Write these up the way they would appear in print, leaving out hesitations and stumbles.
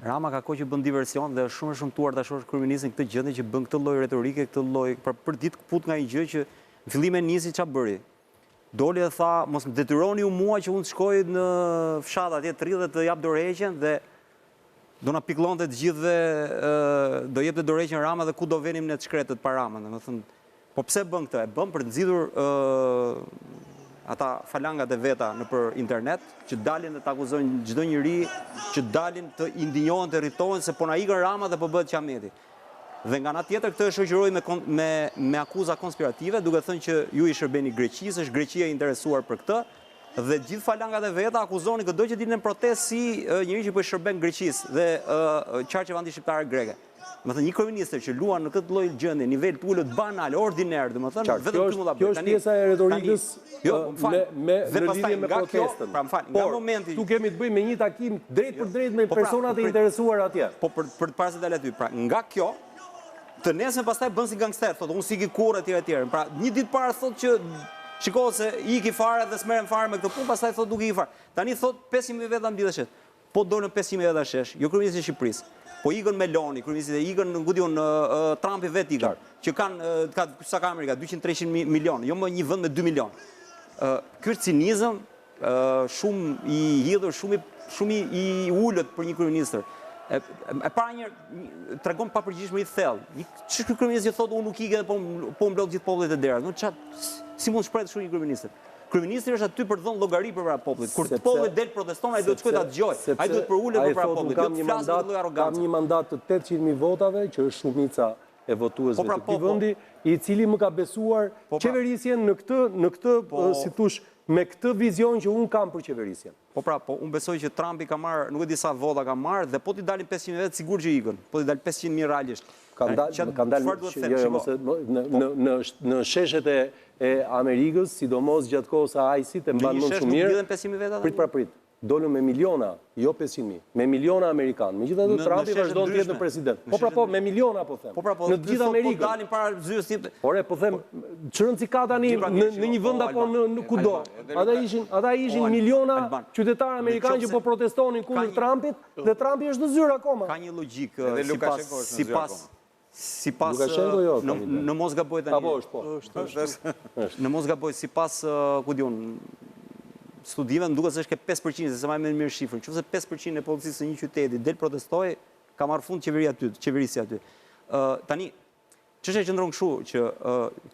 Rama ka kohë që bën diversion dhe është shumë e shëmtuar ta shohësh kryeministin këtë gjendje që bën këtë lloj retorike, këtë lloj për ditë kput nga një gjë që në fillim e nisi ç'a bëri. Doli dhe tha, mos më detyroni ju mua që unë të shkoj në fshat atje të rridhe të jap dorëheqjen dhe do na pikllonte të gjithë dhe do jepte dorëheqjen Rama dhe ku do venim ne të shkretët para Ramën. Domethënë, po pse bën këtë? E bën për të nxidhur ata falangat e veta nëpër internet që dalin dhe të akuzojnë çdo njeri, që dalin të indinjohen, të irritohen se po na ikën Rama dhe po bëhet qameti. Dhe nga ana tjetër këtë e shoqëroi me akuza konspirative, duke thënë që ju i shërbeni Greqisë, është Greqia interesuar për këtë, dhe gjithë falangat e veta akuzoni çdo që dilën në protestë si njëri që po i shërben Greqisë dhe qarqeve antishqiptare greke. Domethënë një kryeminist që luan në këtë lloj gjendje, nivel të ulët banal, ordiner, domethënë vetëm këtu mund ta bëj. Kjo është pjesa e retorikës me lidhje me protestën. Pra, më fal, nga momenti tu kemi të bëjmë me një takim drejt për drejt me personat e interesuar atje. Po për të parë se dalë aty. Pra, nga kjo të nesër pastaj bën si gangster, thotë unë siki kurrë etj. Pra, një ditë para thotë që shiko se iki fare dhe s'merrem fare me këtë punë, pastaj thotë duke iki fare. Tani thotë 500.000 veta mbledheshet. Po dolën 500.000 veta shesh, jo kryeministri i Shqipërisë. Po ikën Meloni, kryeministri ikën ngudiun Trumpi vetë ikën, që ka sa ka Amerika 200-300 milion, jo më një vend me 2 milion. Ky është cinizëm shumë i hidhur, shumë i ulët për një kryeminist. E para një tregon papërgjegjësi i thellë. Ç'është ky kryeminist që thotë unë nuk ikë dhe po mblodh gjithë popullit e derës. Si mund shpreh kështu një kryeminist? Kryeministri është aty për të dhënë llogari përpara popullit. Kur populli del proteston, ai duhet të shkojë ta dëgjojë. Ai duhet për ulë përpara popullit. Kam një mandat të 800.000 votave, që është shumica e votuesve të këtij vendi, i cili më ka besuar qeverisjen në këtë si thosh, me këtë vizion që unë kam për qeverisjen. Unë besoj që Trumpi ka marrë, nuk e di sa vota ka marrë, dhe po t'i dalin 500 vetë, sigur që ikën. Po t'i dalin 500.000 realisht. Në sheshet e Amerikës, sidomos gjatë kohës së ISIS, e mban më shumë mirë. Prit. Dolën me miliona, jo 500.000, me miliona Amerikanë. Megjithatë Trumpi vazhdon të jetë në president. Po, me miliona po them. Në të gjithë Amerikën. Po dalin para zyres tip. Ore, po them, çrën si ka tani në një vend apo në kudo. Ata ishin miliona qytetarë amerikanë që po protestonin kundër Trumpit, dhe Trumpi është në zyrë akoma. Ka një logjik sipas në mos gaboj tani. Apo është. Në mos gaboj sipas ku diun studive, më duket se është ke 5%, se më mirë shifrën. Nëse 5% e policisë së një qyteti del protestoi, ka marrë fund qeverisja aty. Tani, çështja qëndron kështu që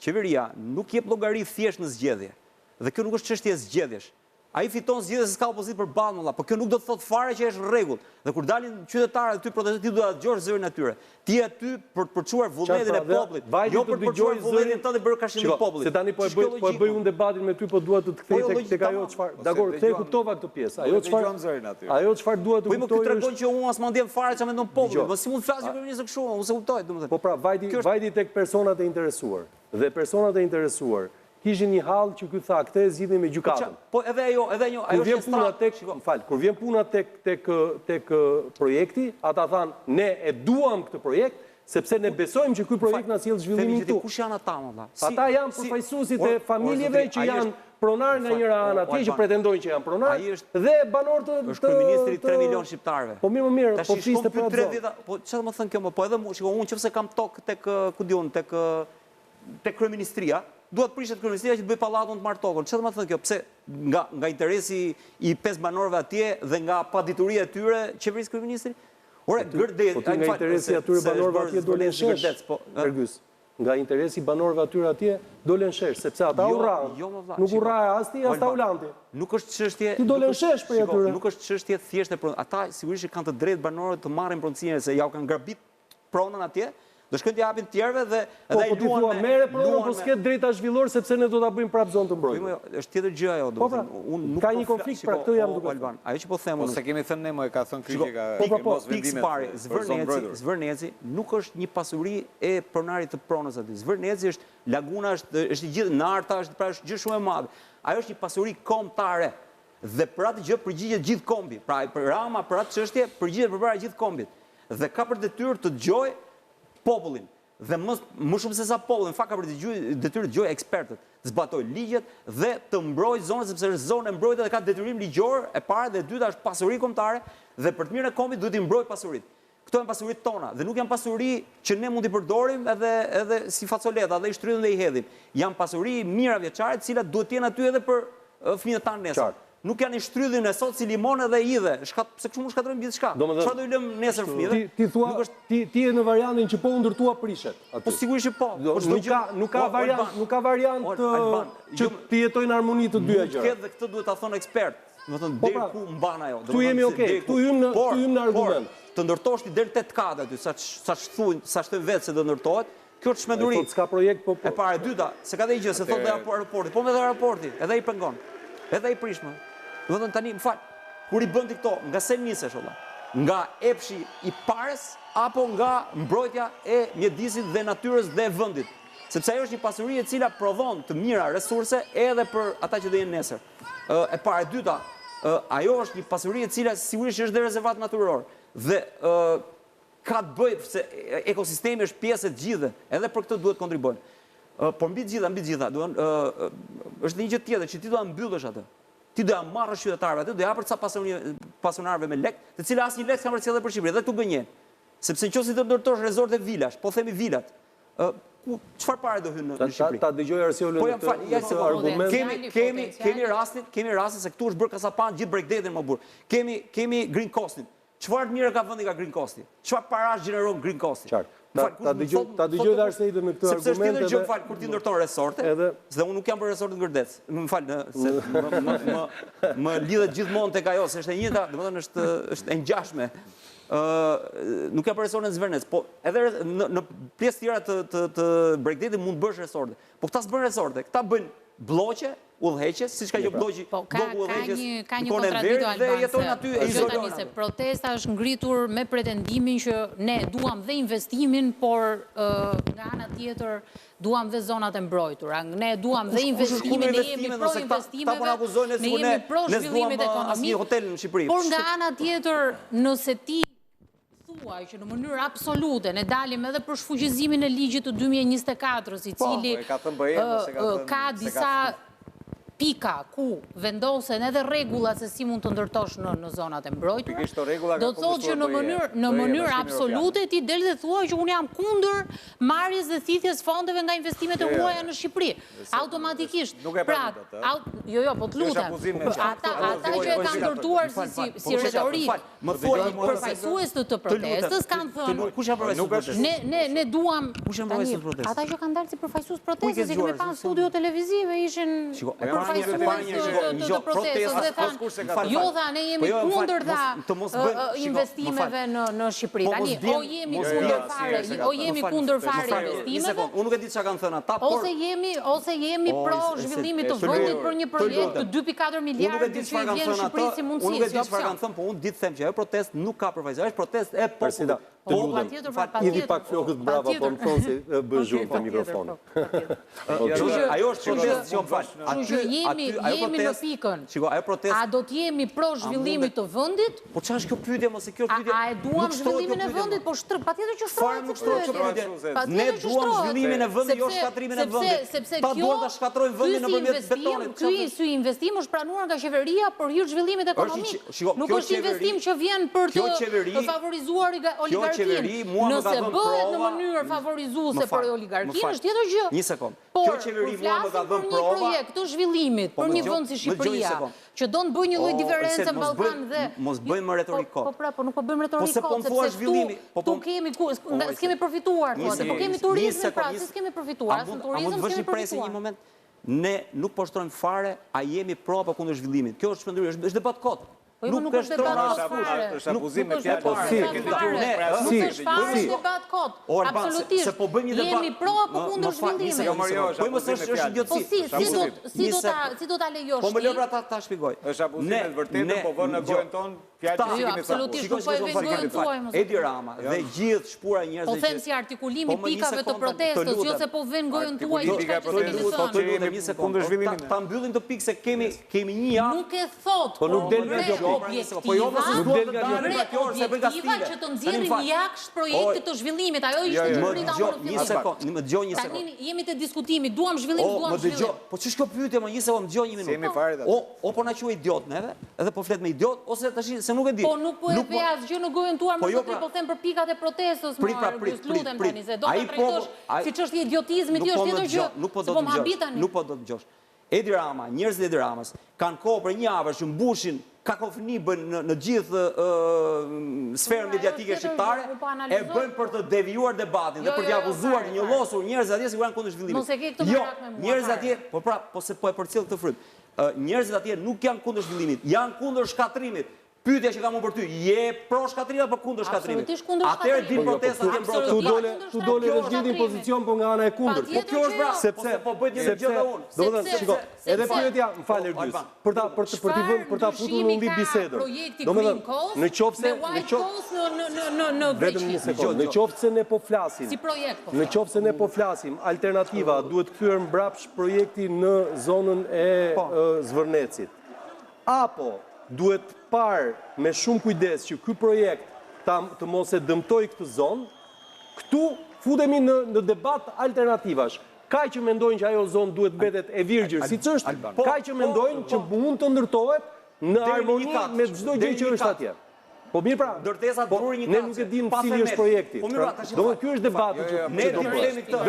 qeveria nuk jep llogari thjesht në zgjedhje. Dhe kjo nuk është çështje zgjedhjesh. Ai fiton zgjedhje se s'ka opozitë për ballë, por kjo nuk do të thotë fare që është rregull. Dhe kur dalin qytetarët aty protestojnë, ti duhet ta dëgjosh zërin e tyre. Ti je aty për të përçuar vullnetin e popullit, jo për të përçuar vullnetin tënd dhe bërë kashillim të popullit. Se tani po e bëj unë debatin me ty, po dua të kthej tek ajo çfarë. Dakor, kthej kuptova këtë pjesë. Ajo çfarë dua të kuptoj. Po më tregon që unë as më ndjem fare çfarë mendon populli. Mos si mund të flasë kryeministri kështu, unë se kuptoj, domethënë. Po pra, vajti tek personat e interesuar. Dhe personat e interesuar kishin një hall që ky tha, këtë e zgjidhni me gjykatën. Po edhe ajo është strat. Kur vjen puna tek projekti, ata thanë, ne e duam këtë projekt, sepse ne besojmë që ky projekt na sjell zhvillimin këtu. Kush janë ata, valla? Ata janë përfaqësuesit e familjeve që janë pronar nga njëra anë atje, që pretendojnë që janë pronar, dhe banor të është kryeministri 3 milion shqiptarëve. Po mirë, po fliste për atë. Po çfarë më thën kjo më? Po edhe unë nëse kam tokë tek ku diun tek kryeministria, duhet prishet kryeministria që të bëj pallatun të marr tokën. Çfarë më thën kjo? Pse nga interesi i 5 banorëve atje dhe nga padituria e tyre qeverisë kryeministri? Ore, gërdet, po nga interesi atyre banorëve atje dolen shesh. Ergys. Nga interesi banorëve atyre atje dolen shesh, sepse ata urran. Nuk urra as ti as ta Ulanti. Nuk është çështje. Ti dolen shesh për atyre. Nuk është çështje thjesht e ata sigurisht kanë të drejtë banorët të marrin pronësinë se ja u kanë grabit pronën atje. Do shkojnë të japin të tjerëve dhe ai luan me merre pronën, po s'ket drejta zhvillor sepse ne do ta bëjmë prapë zonë të mbrojtur. Është tjetër gjë ajo, domethënë unë nuk ka një konflikt pra këtë jam duke Alban. Ajo që po them unë. Se kemi thënë ne, e ka thënë kritika mos vendimet. Zvërneci nuk është një pasuri e pronarit të pronës aty. Zvërneci është laguna, është gjithë narta, është gjë shumë e madhe. Ajo është një pasuri kombëtare. Dhe për atë gjë përgjigjet gjithë kombi. Pra Rama për atë çështje përgjigjet përpara gjithë kombit. Dhe ka për detyrë të dëgjojë popullin. dhe më shumë se sa populli, në fakt ka për detyrë të gjojë ekspertët, të zbatoj ligjet dhe të mbrojë zonën, sepse është zonë e mbrojtur dhe ka detyrim ligjor, e para dhe e dyta është pasuri kombëtare dhe për të mirën e kombit duhet i mbrojë pasuritë. Këto janë pasuritë tona dhe nuk janë pasuri që ne mund t'i përdorim edhe si facoleta dhe i shtrydhim dhe i hedhim. Janë pasuri mira vjeçare, të cilat duhet të jenë aty edhe për fëmijët tanë nesër. Nuk janë i shtrydhin e sot si limone dhe idhe, se kështu mund shkatrojmë gjithçka. Çfarë do i lëm nesër fëmijëve? Ti thua, ti je në variantin që po u ndërtua prishet. Po sigurisht që po. Nuk ka variant që ti jetojnë në harmoni të dyja gjëra. Dhe këtë duhet ta thonë ekspert. Do të thonë deri ku mban ajo. Tu jemi okay, tu hym në argument. Të ndërtosh ti deri 8 kat aty, sa thënë vetë se do ndërtohet, kjo është shmenduri. Po s'ka projekt po. E para, e dyta, se ka dhe gjë, se thotë aeroporti, po me dhe aeroporti, edhe i pengon. Edhe i prishmë. Do të thonë tani, më fal, kur i bën ti këto, nga se nisesh olla? Nga epshi i parës apo nga mbrojtja e mjedisit dhe natyrës dhe vendit. Sepse ajo është një pasuri e cila prodhon të mira resurse edhe për ata që do jenë nesër. E para, e dyta, ajo është një pasuri e cila sigurisht është dhe rezervat natyror. Dhe ka të bëjë se ekosistemi është pjesë e gjithë, edhe për këtë duhet kontribojnë. Por mbi të gjitha, është një gjë tjetër që ti do ta mbyllësh atë. Ti do ja marrësh qytetarëve aty, do ja hapësh ca pasionarëve me lek, të cilë asnjë lek s'kan për të sjellë për Shqipëri, dhe këtu gënjen. Sepse nëse do ndërtosh rezorte vilash, po themi vilat, çfarë pare do hynë në Shqipëri? Ta dëgjoj Arsiolën këtë argument. Kemi rastin se këtu është bërë kasapan gjithë Bregdetin më burr. Kemi Green Coastin. Çfarë të mirë ka vendi nga Green Coasti? Çfarë parash gjeneron Green Coasti? Ta dëgjoj dhe Arseidën me këtë argument. Sepse është tjetër gjë, fal, kur ti ndërton resorte, se unë nuk jam për resortet Gërdec. Më fal, se më lidhet gjithmonë tek ajo, se është e njëjta, domethënë është e ngjashme. Nuk jam për resortet Zvernec, po edhe në pjesë tjera të Bregdetit mund të bësh resorte. Po këta s'bën resorte, këta bëjnë blloqe, udhëheqje, siç ka që blloqi, ka një kontradiktë albanse. Protesta është ngritur me pretendimin që ne duam dhe investimin, por nga ana tjetër duam dhe zonat e mbrojtura. Ne duam dhe investimin, ne jemi pro investimeve, ne jemi pro zhvillimit ekonomik, por nga ana tjetër, nëse ti thuaj që në mënyrë absolute ne dalim edhe për shfuqizimin e ligjit të 2024-s, i cili ka disa pika ku vendosen edhe rregullat se si mund të ndërtosh në zonat e mbrojtura, do të thotë që në mënyrë absolute ti del dhe thuaj që unë jam kundër marrjes dhe thithjes fondeve nga investimet e huaja në Shqipëri. Automatikisht. Pra, jo, po të lutem. Ata që e kanë ndërtuar si retorik, përfaqësues të protestës kanë thënë, ne duam ata që kanë dalë si përfaqësues protestës, i kemi pa në studio televizive, ishin të protestës dhe thanë, jo dha, ne jemi kundër dha investimeve në Shqipëri. Tani, o jemi kundër fare investimeve, unë nuk e di çka kanë thënë ata, ose jemi pro zhvillimit të vendit për një projekt të 2.4 miliardë që i vjen Shqipëri si mundësi. Unë nuk e di çfarë kanë thënë, po unë di të them që ajo protestë nuk ka përfaqësim, është protestë e popullit. Idi pak flokët brava, po më thonë se bën zhurmë për mikrofonin. Ajo është protestë që më falë. Jemi në pikën. A do t'jemi pro zhvillimit të vendit? Po çfarë është kjo pyetje, mos e kjo pyetje? A e duam zhvillimin e vendit? Po patjetër që shtrohet. Ne duam zhvillimin e vendit, jo shkatrimin e vendit. Ta duam ta shkatrojmë vendin nëpërmjet betonit. Ky investim është pranuar nga qeveria për hir të zhvillimit ekonomik. Nuk është investim që vjen për të favorizuar oligarkinë. Nëse bëhet në mënyrë favorizuese për oligarkinë, është tjetër gjë. Një sekond. Por flasim për një projekt të zhvillimit për një vend si Shqipëria, që do të bëjë një lloj diferencë në Ballkan dhe mos bëjmë më retorik kot. Po nuk po bëjmë retorik kot, sepse tu kemi s'kemi përfituar, po kemi turizmin, pra s'kemi përfituar, as në turizëm s'kemi përfituar. Një moment. Ne nuk poshtrojmë fare a jemi pro apo kundër zhvillimit. Kjo është shpenduri, është debat kot. Nuk është debat fare. Është abuzim me fjalë. Nuk është fare debat kot. Absolutisht. Jemi pro apo kundër zhvillimit. Po mos është idiotësi. Si do ta lejosh ti? Po më lë pra ta shpjegoj. Është abuzim me vërtetë, po vën në gojën tonë Absolutisht, po e vendojnë tuaj, mos. Edi Rama dhe gjithë shpura njerëzve. Po them si artikulimi pikave të protestës, jo se po vendojnë tuaj diçka që s'e keni thënë. Një sekondë, ta mbyllim të pikë se kemi një javë. Nuk e thot, po nuk del nga kjo objektiva që të nxjerrin jashtë projektit të zhvillimit. Ajo ishte gjëri ta unë një sekondë, më dëgjoj një sekondë. Tani jemi te diskutimi, duam zhvillim, duam zhvillim. Po ç'është kjo pyetje më një sekondë, më dëgjoj një minutë. O po na quaj idiot neve, edhe po flet me idiot ose tash se nuk e di. Po nuk po e pe asgjë në gojën tuar, më sot po them për pikat e protestës, më lutem tani se do ta trajtosh si çështje idiotizmi, ti është tjetër gjë. Nuk po do të dëgjosh. Nuk po do të dëgjosh. Edi Rama, njerëzit e Edi Ramës kanë kohë për një javë që mbushin kakofoni bën në gjithë sferën mediatike shqiptare, e bën për të devijuar debatin dhe për të akuzuar të njollosur njerëzit atje sigurisht kundër zhvillimit. Jo, njerëzit atje, po se po e përcjell këtë fryt. Njerëzit atje nuk janë kundër zhvillimit, janë kundër shkatrimit. Pyetja që kam unë për ty, je pro shkatrimit apo kundër shkatrimit? Atëherë din protestat janë mbrojtje. Tu dole dhe zgjidhin pozicion po nga ana e kundërt. Po kjo është bra, sepse po bëj një gjë dhe unë. Domethënë, shiko, edhe pyetja, më fal Ergjys, për ta futur në mbi bisedën. Domethënë, në qoftë vetëm një sekondë, në qoftë se ne po flasim. Si projekt po. Në qoftë se ne po flasim, alternativa duhet kthyer mbrapsht projekti në zonën e Zvërnecit. Apo duhet parë me shumë kujdes që ky projekt të mos e dëmtoj këtë zonë, këtu futemi në debat alternativash. Ka që mendojnë që ajo zonë duhet mbetet e virgjër, siç është, ka që mendojnë që mund të ndërtohet në harmoni me çdo gjë që është atje. Po mirë pra, ne nuk e dim cili është projekti. Domethënë ky është debati që ne problemi këtë.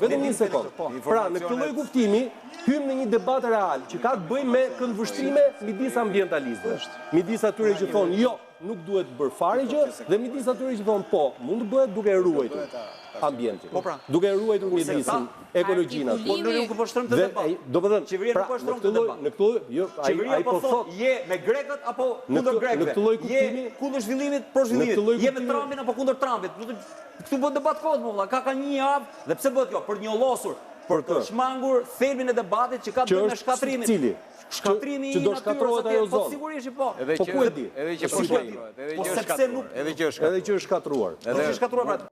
Vetëm një sekond. Pra, në këtë lloj kuptimi hym në një debat real që ka të bëjë me këndvështrime midis ambientalistëve. Midis atyre që thonë jo, nuk duhet bërë fare gjë dhe midis atyre që thonë po, mund të bëhet duke ruajtur ambientin. Duke ruajtur mjedisin, ekologjinë. Po nuk po shtrim të debat. Domethënë, qeveria nuk po shtrim të debat. Në këtë jo, ai po thotë je me grekët apo kundër grekëve. Në këtë lloj kuptimi, je kundër zhvillimit, pro zhvillimit. Je me Trumpin apo kundër Trumpit. Këtu bën debat kohë më valla. Ka një javë dhe pse bëhet kjo? Për të njollosur, për të shmangur thelbin e debatit që ka të bëjë me shkatrimin. Cili? Shkatrimi që do shkatrohet ajo zonë. Po sigurisht po. Po ku e di? Edhe që shkatruar. Edhe që është shkatruar. Edhe që është shkatruar.